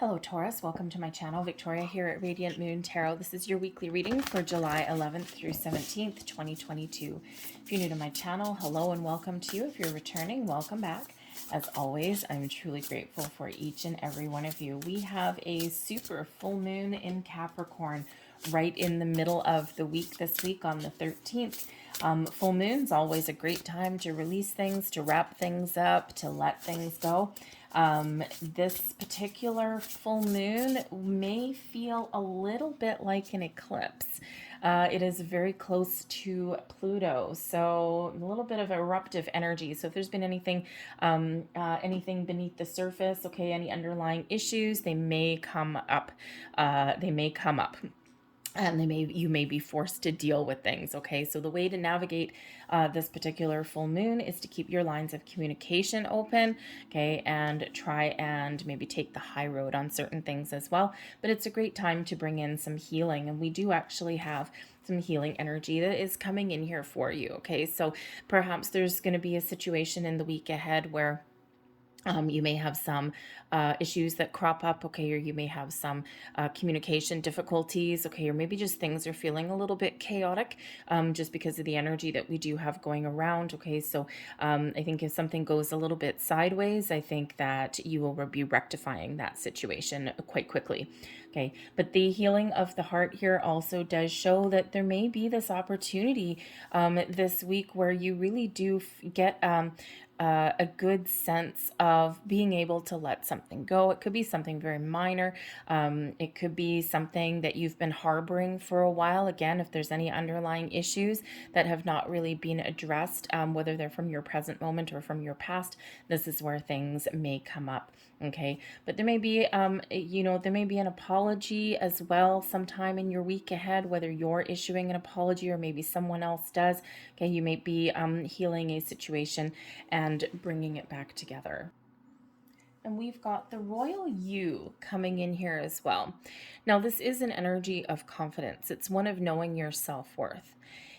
Hello Taurus, welcome to my channel. Victoria here at Radiant Moon Tarot. This is your weekly reading for July 11th through 17th, 2022. If you're new to my channel, hello and welcome to you. If you're returning, welcome back. As always, I'm truly grateful for each and every one of you. We have a super full moon in Capricorn right in the middle of the week this week on the 13th. Full moon's always a great time to release things, to wrap things up, to let things go. This particular full moon may feel a little bit like an eclipse. It is very close to Pluto, so a little bit of eruptive energy. So if there's been anything beneath the surface, okay, any underlying issues, they may come up. And you may be forced to deal with things. Okay, so the way to navigate this particular full moon is to keep your lines of communication open, okay, and try and maybe take the high road on certain things as well. But it's a great time to bring in some healing, and we do actually have some healing energy that is coming in here for you. Okay, so perhaps there's going to be a situation in the week ahead where you may have some issues that crop up, okay, or you may have some communication difficulties, okay, or maybe just things are feeling a little bit chaotic just because of the energy that we do have going around, okay, so I think if something goes a little bit sideways, I think that you will be rectifying that situation quite quickly. Okay, but the healing of the heart here also does show that there may be this opportunity this week where you really do get a good sense of being able to let something go. It could be something very minor. It could be something that you've been harboring for a while. Again, if there's any underlying issues that have not really been addressed, whether they're from your present moment or from your past, this is where things may come up. Okay, but there may be, there may be an apology as well sometime in your week ahead, whether you're issuing an apology or maybe someone else does. Okay, you may be healing a situation and bringing it back together. And we've got the Royal You coming in here as well. Now, this is an energy of confidence. It's one of knowing your self-worth.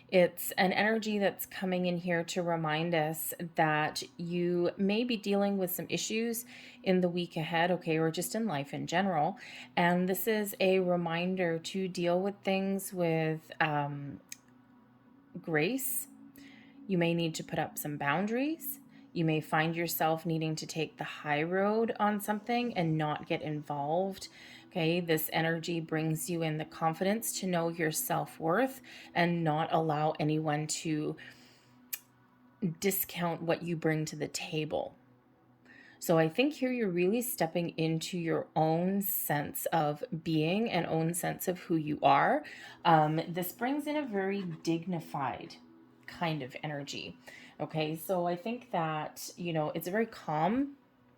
It's an energy that's coming in here to remind us that you may be dealing with some issues in the week ahead, okay, or just in life in general. And this is a reminder to deal with things with grace. You may need to put up some boundaries. You may find yourself needing to take the high road on something and not get involved. Okay, this energy brings you in the confidence to know your self-worth and not allow anyone to discount what you bring to the table. So I think here you're really stepping into your own sense of being and own sense of who you are. This brings in a very dignified kind of energy. Okay, so I think that, it's a very calm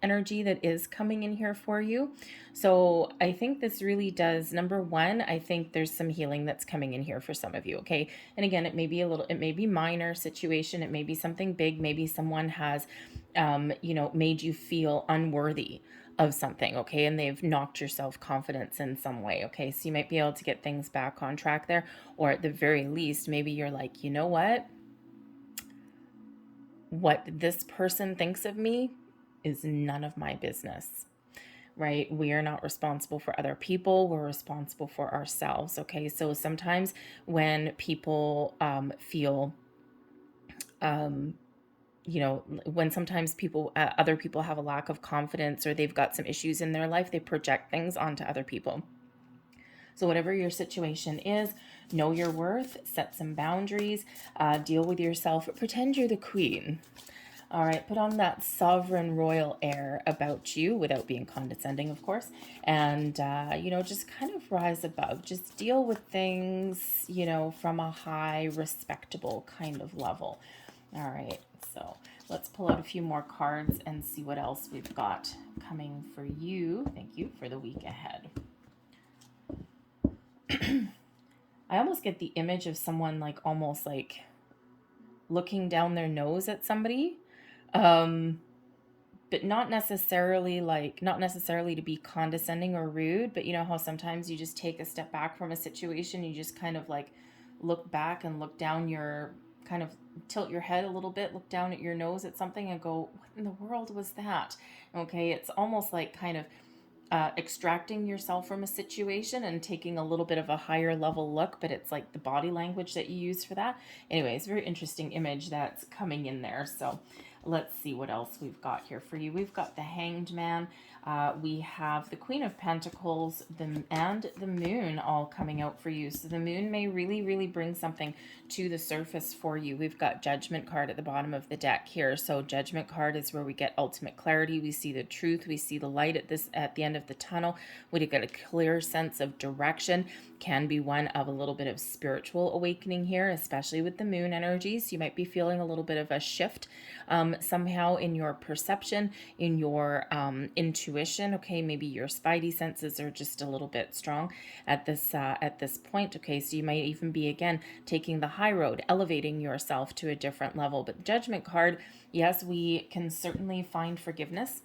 energy that is coming in here for you. So I think this really does, number one, I think there's some healing that's coming in here for some of you. Okay, and again, it may be minor situation, it may be something big, maybe someone has made you feel unworthy of something, okay, and they've knocked your self-confidence in some way, okay, so you might be able to get things back on track there, or at the very least, maybe you're like, you know what this person thinks of me is none of my business, right? We are not responsible for other people. We're responsible for ourselves. Okay. So sometimes when people feel, when sometimes other people have a lack of confidence or they've got some issues in their life, they project things onto other people. So whatever your situation is, know your worth, set some boundaries, deal with yourself, pretend you're the queen. All right, put on that sovereign royal air about you without being condescending, of course, and, just kind of rise above. Just deal with things, from a high, respectable kind of level. All right, so let's pull out a few more cards and see what else we've got coming for you. Thank you for the week ahead. I almost get the image of someone almost looking down their nose at somebody, but not necessarily to be condescending or rude, but you know how sometimes you just take a step back from a situation, you just kind of look back and look down kind of tilt your head a little bit, look down at your nose at something and go, what in the world was that? Okay, it's almost like kind of extracting yourself from a situation and taking a little bit of a higher level look, but it's like the body language that you use for that. Anyways, very interesting image that's coming in there. So let's see what else we've got here for you. We've got the Hanged Man. We have the Queen of Pentacles and the Moon all coming out for you. So the Moon may really, really bring something to the surface for you. We've got Judgment card at the bottom of the deck here. So Judgment card is where we get ultimate clarity. We see the truth. We see the light at the end of the tunnel. We get a clear sense of direction. Can be one of a little bit of spiritual awakening here, especially with the Moon energies. You might be feeling a little bit of a shift somehow in your perception, in your intuition. Okay, maybe your spidey senses are just a little bit strong at this point. Okay, so you might even be again taking the high road, elevating yourself to a different level. But the Judgment card, yes, we can certainly find forgiveness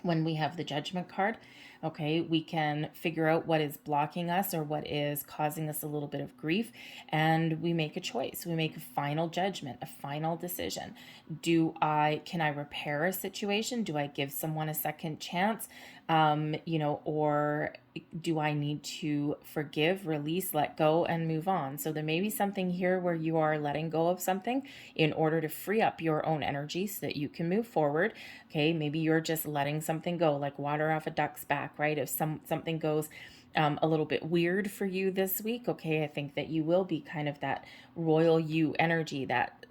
when we have the Judgment card. Okay, we can figure out what is blocking us or what is causing us a little bit of grief, and we make a choice. We make a final judgment, a final decision. Can I repair a situation? Do I give someone a second chance? Or do I need to forgive, release, let go, and move on? So there may be something here where you are letting go of something in order to free up your own energy so that you can move forward. Okay, maybe you're just letting something go, like water off a duck's back, right? If something goes a little bit weird for you this week, okay, I think that you will be kind of that royal you energy, that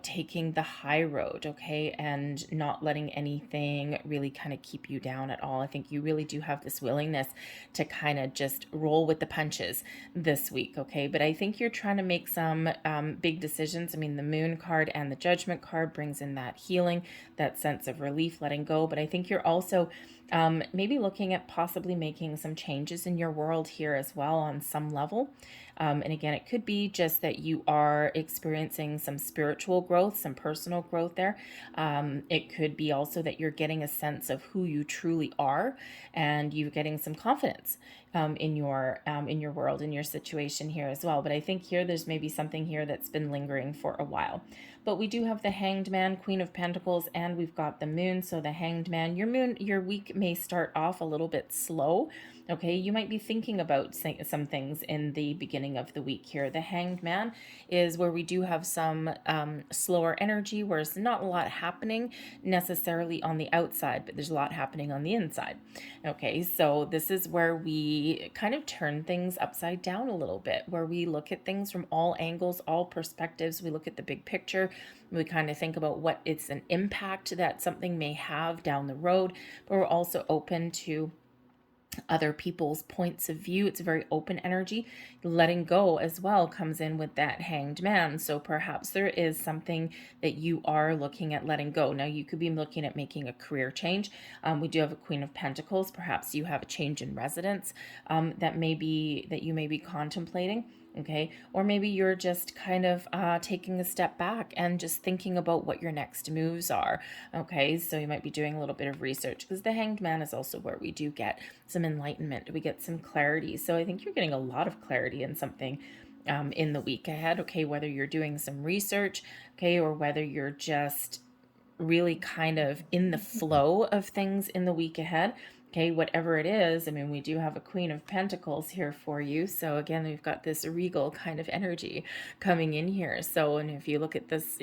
taking the high road, okay, and not letting anything really kind of keep you down at all. I think you really do have this willingness to kind of just roll with the punches this week, okay? But I think you're trying to make some big decisions. I mean, the Moon card and the Judgment card brings in that healing, that sense of relief, letting go. But I think you're also maybe looking at possibly making some changes in your world here as well on some level. And again, it could be just that you are experiencing some spiritual growth, some personal growth there. It could be also that you're getting a sense of who you truly are, and you're getting some confidence in your world, in your situation here as well. But I think here there's maybe something here that's been lingering for a while. But we do have the Hanged Man, Queen of Pentacles, and we've got the Moon. So the Hanged Man, your week may start off a little bit slow. Okay, you might be thinking about some things in the beginning of the week here. The Hanged Man is where we do have some slower energy, where it's not a lot happening necessarily on the outside, but there's a lot happening on the inside. Okay, so this is where we kind of turn things upside down a little bit, where we look at things from all angles, all perspectives. We look at the big picture. We kind of think about what it's an impact that something may have down the road, but we're also open to other people's points of view. It's a very open energy. Letting go as well comes in with that Hanged Man. So perhaps there is something that you are looking at letting go. Now you could be looking at making a career change. We do have a Queen of Pentacles. Perhaps you have a change in residence that you may be contemplating. Okay, or maybe you're just kind of taking a step back and just thinking about what your next moves are. Okay, so you might be doing a little bit of research, because the Hanged Man is also where we do get some enlightenment. We get some clarity. So I think you're getting a lot of clarity in something in the week ahead. Okay, whether you're doing some research, okay, or whether you're just really kind of in the flow of things in the week ahead. Okay, whatever it is, I mean, we do have a Queen of Pentacles here for you. So again, we've got this regal kind of energy coming in here. So, and if you look at this,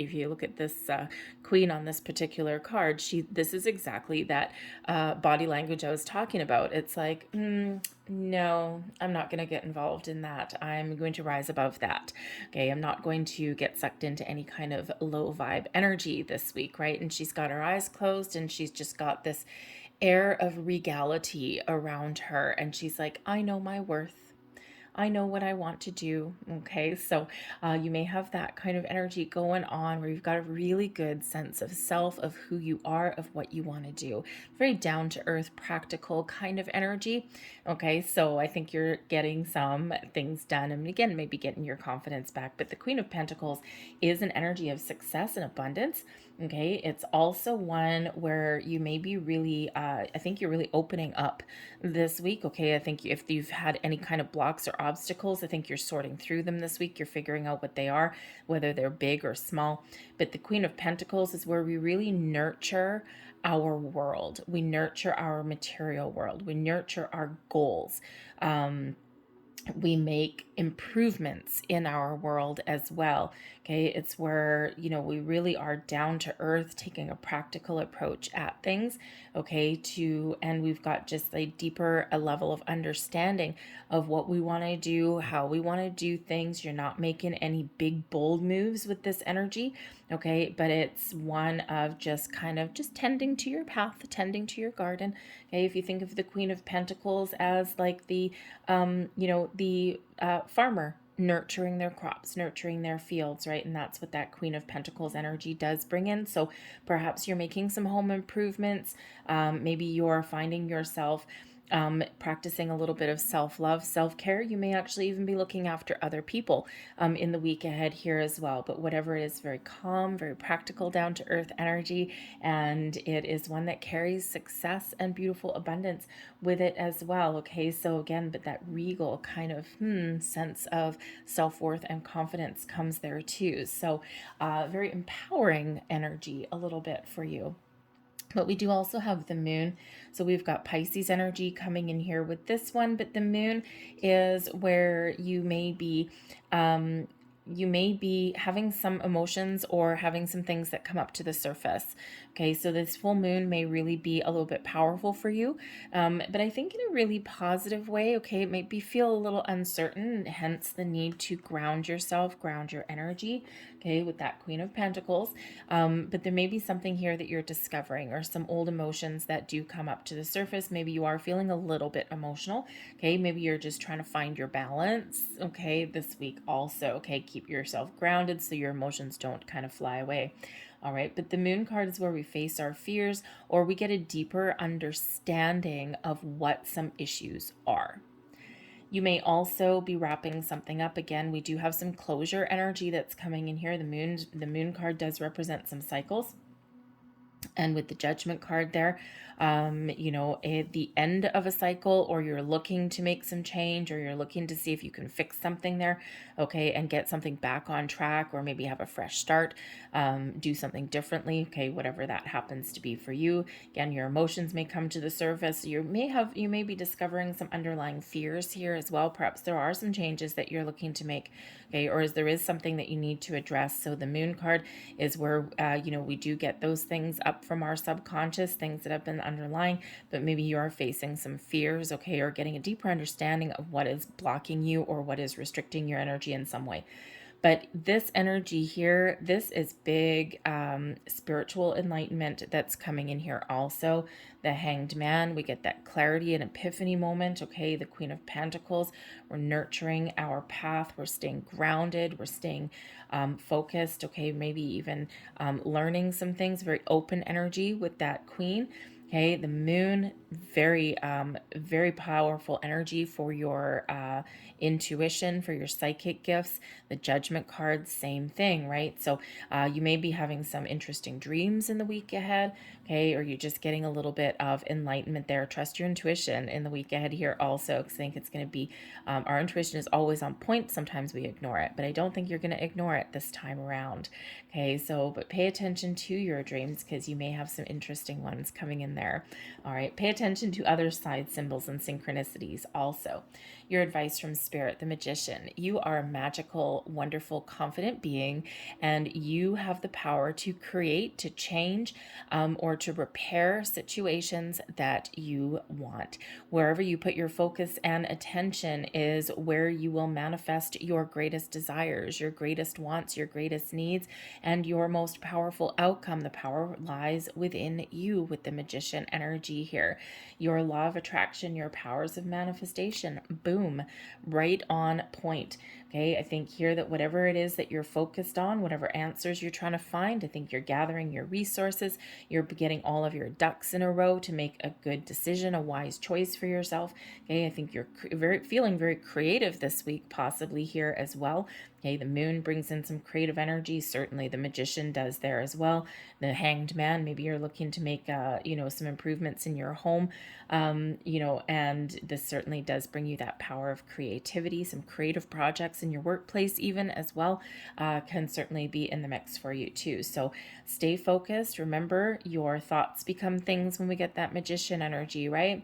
Queen on this particular card, this is exactly that body language I was talking about. It's like, no, I'm not going to get involved in that. I'm going to rise above that. Okay, I'm not going to get sucked into any kind of low vibe energy this week, right? And she's got her eyes closed, and she's just got this air of regality around her, and she's like, I know my worth. I know what I want to do. Okay, so you may have that kind of energy going on where you've got a really good sense of self, of who you are, of what you want to do. Very down to earth, practical kind of energy. Okay, so I think you're getting some things done, and again, maybe getting your confidence back. But the Queen of Pentacles is an energy of success and abundance. Okay, it's also one where you may be really, I think you're really opening up this week. Okay, I think if you've had any kind of blocks or obstacles, I think you're sorting through them this week. You're figuring out what they are, whether they're big or small. But the Queen of Pentacles is where we really nurture our world. We nurture our material world. We nurture our goals. We make improvements in our world as well. Okay, it's where, we really are down to earth, taking a practical approach at things. Okay, and we've got just a deeper a level of understanding of what we want to do, how we want to do things. You're not making any big bold moves with this energy. Okay, but it's one of just kind of just tending to your path, tending to your garden. Okay, if you think of the Queen of Pentacles as like the farmer nurturing their crops, nurturing their fields, right? And that's what that Queen of Pentacles energy does bring in. So perhaps you're making some home improvements. Maybe you're finding yourself practicing a little bit of self-love, self-care. You may actually even be looking after other people in the week ahead here as well. But whatever it is, very calm, very practical, down to earth energy. And it is one that carries success and beautiful abundance with it as well. Okay, so again, but that regal kind of sense of self-worth and confidence comes there too. So very empowering energy a little bit for you. But we do also have the moon. So we've got Pisces energy coming in here with this one, but the moon is where you may be having some emotions or having some things that come up to the surface. Okay, so this full moon may really be a little bit powerful for you, but I think in a really positive way. Okay, it might feel a little uncertain, hence the need to ground yourself, ground your energy. Okay, with that Queen of Pentacles, but there may be something here that you're discovering, or some old emotions that do come up to the surface. Maybe you are feeling a little bit emotional. Okay, maybe you're just trying to find your balance. Okay, this week also. Okay, keep yourself grounded so your emotions don't kind of fly away. All right, but the moon card is where we face our fears, or we get a deeper understanding of what some issues are. You may also be wrapping something up. Again, we do have some closure energy that's coming in here. The moon card does represent some cycles. And with the Judgment card there, at the end of a cycle, or you're looking to make some change, or you're looking to see if you can fix something there, okay, and get something back on track, or maybe have a fresh start, do something differently, okay, whatever that happens to be for you. Again, your emotions may come to the surface. You may be discovering some underlying fears here as well. Perhaps there are some changes that you're looking to make, okay, or there is something that you need to address. So the moon card is where, we do get those things up from our subconscious, things that have been underlying, but maybe you are facing some fears, okay, or getting a deeper understanding of what is blocking you or what is restricting your energy in some way. But this energy here, this is big spiritual enlightenment that's coming in here also. The Hanged Man, we get that clarity and epiphany moment. Okay, the Queen of Pentacles, we're nurturing our path. We're staying grounded. We're staying focused. Okay, maybe even learning some things. Very open energy with that Queen. Okay, the moon, very powerful energy for your intuition, for your psychic gifts. The Judgment card, same thing, right? So you may be having some interesting dreams in the week ahead, okay? Or you're just getting a little bit of enlightenment there. Trust your intuition in the week ahead here also, because I think it's going to be, our intuition is always on point. Sometimes we ignore it, but I don't think you're going to ignore it this time around. Okay, so, but pay attention to your dreams, because you may have some interesting ones coming in there. All right, pay attention to other side symbols and synchronicities also. Your advice from Spirit, the Magician. You are a magical, wonderful, confident being, and you have the power to create, to change, or to repair situations that you want. Wherever you put your focus and attention is where you will manifest your greatest desires, your greatest wants, your greatest needs, and your most powerful outcome. The power lies within you with the Magician energy here. Your law of attraction, your powers of manifestation, boom, right on point. Okay, I think here that whatever it is that you're focused on, whatever answers you're trying to find, I think you're gathering your resources, you're getting all of your ducks in a row to make a good decision, a wise choice for yourself. Okay, I think you're feeling very creative this week, possibly here as well. Okay, the moon brings in some creative energy. Certainly the Magician does there as well. The Hanged Man, maybe you're looking to make, some improvements in your home, and this certainly does bring you that power of creativity, some creative projects projects in your workplace even as well can certainly be in the mix for you too. So stay focused. Remember, your thoughts become things when we get that magician energy, right?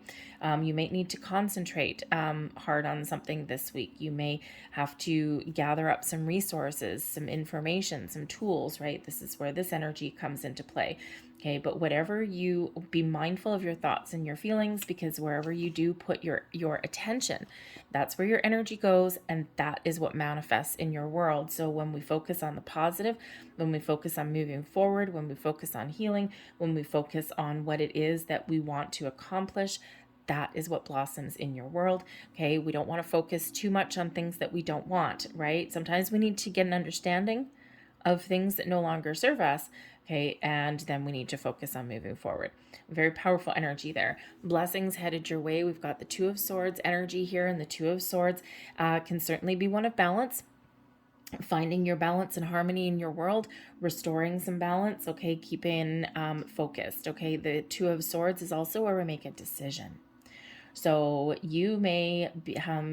You may need to concentrate hard on something this week. You may have to gather up some resources, some information, some tools, right? This is where this energy comes into play. Okay, but whatever, you be mindful of your thoughts and your feelings, because wherever you do put your attention, that's where your energy goes, and that is what manifests in your world. So when we focus on the positive, when we focus on moving forward, when we focus on healing, when we focus on what it is that we want to accomplish, that is what blossoms in your world. Okay, we don't want to focus too much on things that we don't want, right? Sometimes we need to get an understanding of things that no longer serve us. Okay, and then we need to focus on moving forward. Very powerful energy there. Blessings headed your way. We've got the Two of Swords energy here, and the Two of Swords can certainly be one of balance. Finding your balance and harmony in your world, restoring some balance, okay, keeping focused. Okay, the Two of Swords is also where we make a decision. So you may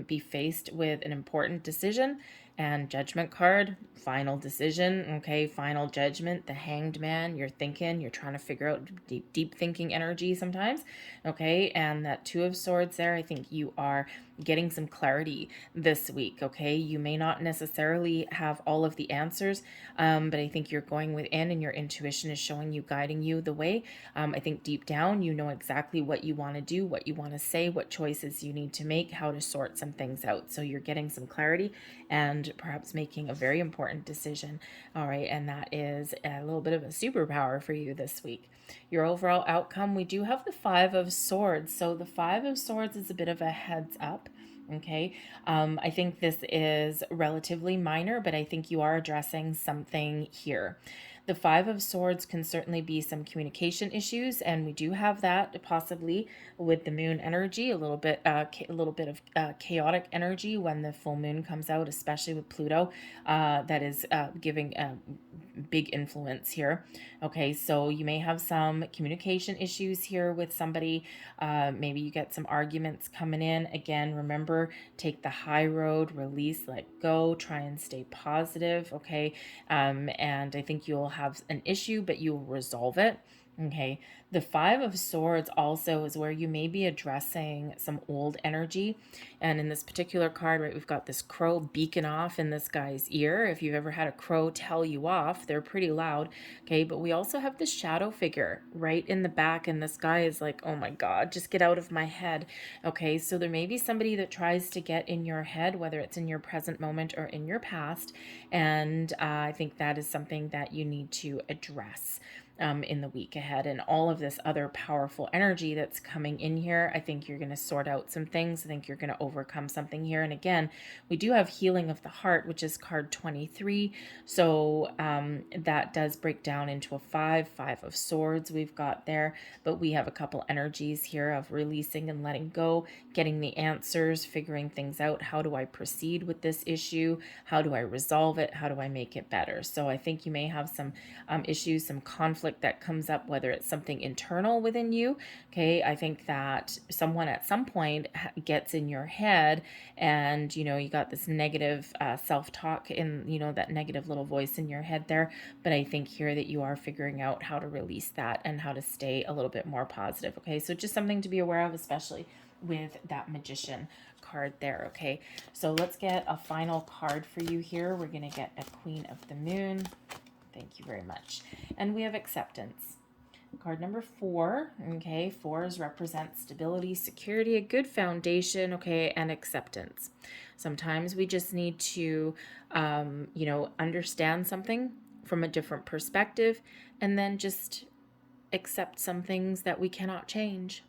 be faced with an important decision, and Judgment card, final decision, okay, final judgment, the Hanged Man, you're thinking, you're trying to figure out deep thinking energy sometimes, okay, and that Two of Swords there, I think you are getting some clarity this week, okay? You may not necessarily have all of the answers, but I think you're going within and your intuition is showing you, guiding you the way. I think deep down, you know exactly what you want to do, what you want to say, what choices you need to make, how to sort some things out. So you're getting some clarity and perhaps making a very important decision, all right? And that is a little bit of a superpower for you this week. Your overall outcome, we do have the Five of Swords. So the Five of Swords is a bit of a heads up. Okay, I think this is relatively minor, but I think you are addressing something here. The Five of Swords can certainly be some communication issues, and we do have that possibly with the moon energy, a little bit of chaotic energy when the full moon comes out, especially with Pluto. That is giving big influence here. Okay, so you may have some communication issues here with somebody. Maybe you get some arguments coming in. Again, remember, take the high road, release, let go, try and stay positive. Okay, and I think you'll have an issue, but you'll resolve it. Okay, the Five of Swords also is where you may be addressing some old energy. And in this particular card, right, we've got this crow beacon off in this guy's ear. If you've ever had a crow tell you off, they're pretty loud. Okay, but we also have this shadow figure right in the back, and this guy is like, oh my God, just get out of my head. Okay, so there may be somebody that tries to get in your head, whether it's in your present moment or in your past. And I think that is something that you need to address in the week ahead. And all of this other powerful energy that's coming in here, I think you're going to sort out some things. I think you're going to overcome something here. And again, we do have healing of the heart, which is card 23. So that does break down into a Five of Swords we've got there. But we have a couple energies here of releasing and letting go, getting the answers, figuring things out. How do I proceed with this issue? How do I resolve it? How do I make it better? So I think you may have some issues, some conflict that comes up, whether it's something internal within you. Okay, I think that someone at some point gets in your head, and you got this negative self-talk in that negative little voice in your head there. But I think here that you are figuring out how to release that and how to stay a little bit more positive. Okay, so just something to be aware of, especially with that Magician card there. Okay, so let's get a final card for you here. We're going to get a Queen of the Moon. Thank you very much. And we have Acceptance. Card number 4. Okay, 4s represent stability, security, a good foundation, okay, and acceptance. Sometimes we just need to, understand something from a different perspective, and then just accept some things that we cannot change.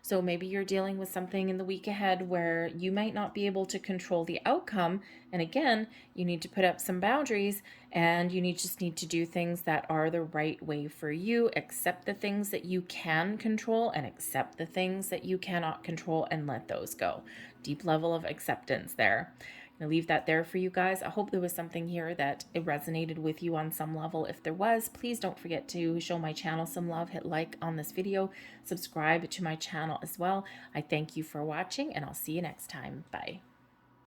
So maybe you're dealing with something in the week ahead where you might not be able to control the outcome. And again, you need to put up some boundaries, and you just need to do things that are the right way for you. Accept the things that you can control and accept the things that you cannot control and let those go. Deep level of acceptance there. I'm going to leave that there for you guys. I hope there was something here that it resonated with you on some level. If there was, please don't forget to show my channel some love. Hit like on this video. Subscribe to my channel as well. I thank you for watching, and I'll see you next time. Bye.